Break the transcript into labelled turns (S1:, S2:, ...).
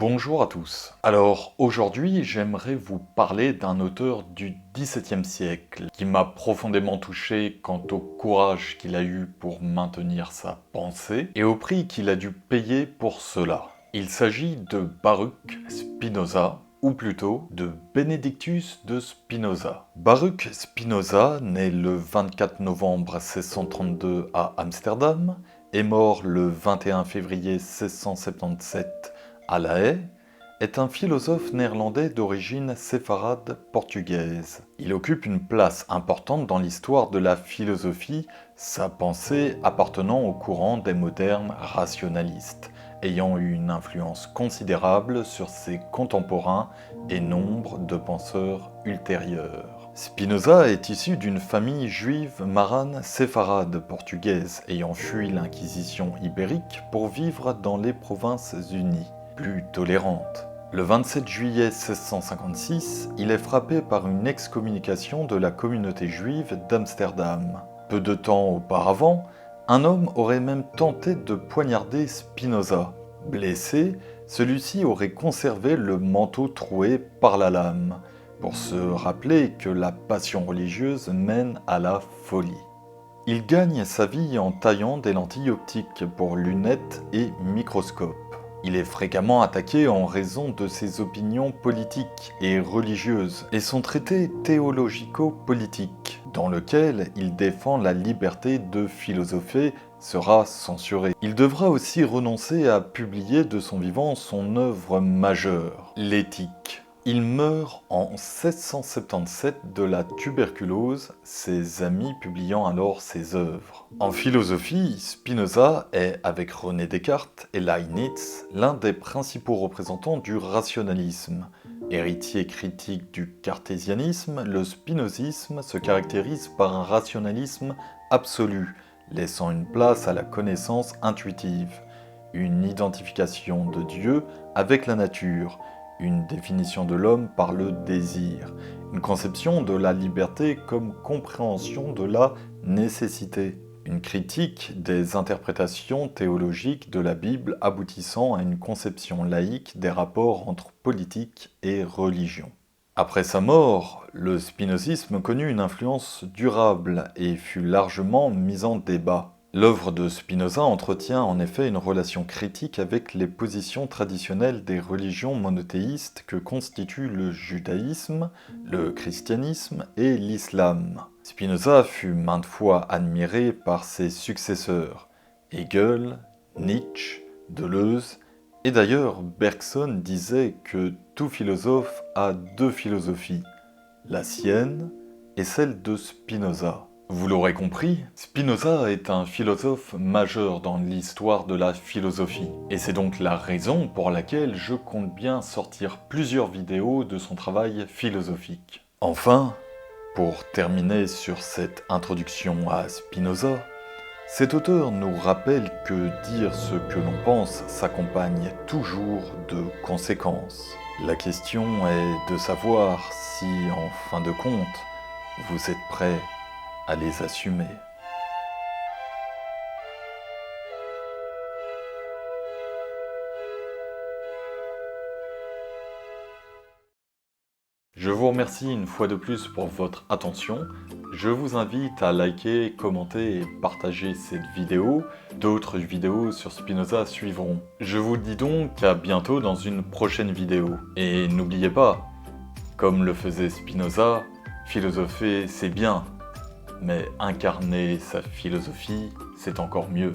S1: Bonjour à tous. Alors aujourd'hui, j'aimerais vous parler d'un auteur du XVIIe siècle qui m'a profondément touché quant au courage qu'il a eu pour maintenir sa pensée et au prix qu'il a dû payer pour cela. Il s'agit de Baruch Spinoza, ou plutôt de Benedictus de Spinoza. Baruch Spinoza, né le 24 novembre 1632 à Amsterdam, est mort le 21 février 1677 à La Haye, est un philosophe néerlandais d'origine séfarade portugaise. Il occupe une place importante dans l'histoire de la philosophie, sa pensée appartenant au courant des modernes rationalistes, ayant eu une influence considérable sur ses contemporains et nombre de penseurs ultérieurs. Spinoza est issu d'une famille juive marane séfarade portugaise ayant fui l'Inquisition ibérique pour vivre dans les Provinces-Unies, plus tolérantes. Le 27 juillet 1656, il est frappé par une excommunication de la communauté juive d'Amsterdam. Peu de temps auparavant, un homme aurait même tenté de poignarder Spinoza. Blessé, celui-ci aurait conservé le manteau troué par la lame, pour se rappeler que la passion religieuse mène à la folie. Il gagne sa vie en taillant des lentilles optiques pour lunettes et microscopes. Il est fréquemment attaqué en raison de ses opinions politiques et religieuses et son traité théologico-politique, dans lequel il défend la liberté de philosopher, sera censuré. Il devra aussi renoncer à publier de son vivant son œuvre majeure, l'Éthique. Il meurt en 1677 de la tuberculose, ses amis publiant alors ses œuvres. En philosophie, Spinoza est, avec René Descartes et Leibniz, l'un des principaux représentants du rationalisme. Héritier critique du cartésianisme, le spinozisme se caractérise par un rationalisme absolu, laissant une place à la connaissance intuitive, une identification de Dieu avec la nature, une définition de l'homme par le désir, une conception de la liberté comme compréhension de la nécessité, une critique des interprétations théologiques de la Bible aboutissant à une conception laïque des rapports entre politique et religion. Après sa mort, le spinozisme connut une influence durable et fut largement mis en débat. L'œuvre de Spinoza entretient en effet une relation critique avec les positions traditionnelles des religions monothéistes que constituent le judaïsme, le christianisme et l'islam. Spinoza fut maintes fois admiré par ses successeurs, Hegel, Nietzsche, Deleuze, et d'ailleurs Bergson disait que tout philosophe a deux philosophies, la sienne et celle de Spinoza. Vous l'aurez compris, Spinoza est un philosophe majeur dans l'histoire de la philosophie. Et c'est donc la raison pour laquelle je compte bien sortir plusieurs vidéos de son travail philosophique. Enfin, pour terminer sur cette introduction à Spinoza, cet auteur nous rappelle que dire ce que l'on pense s'accompagne toujours de conséquences. La question est de savoir si, en fin de compte, vous êtes prêt à les assumer. Je vous remercie une fois de plus pour votre attention. Je vous invite à liker, commenter et partager cette vidéo. D'autres vidéos sur Spinoza suivront. Je vous dis donc à bientôt dans une prochaine vidéo. Et n'oubliez pas, comme le faisait Spinoza, philosopher c'est bien, mais incarner sa philosophie, c'est encore mieux.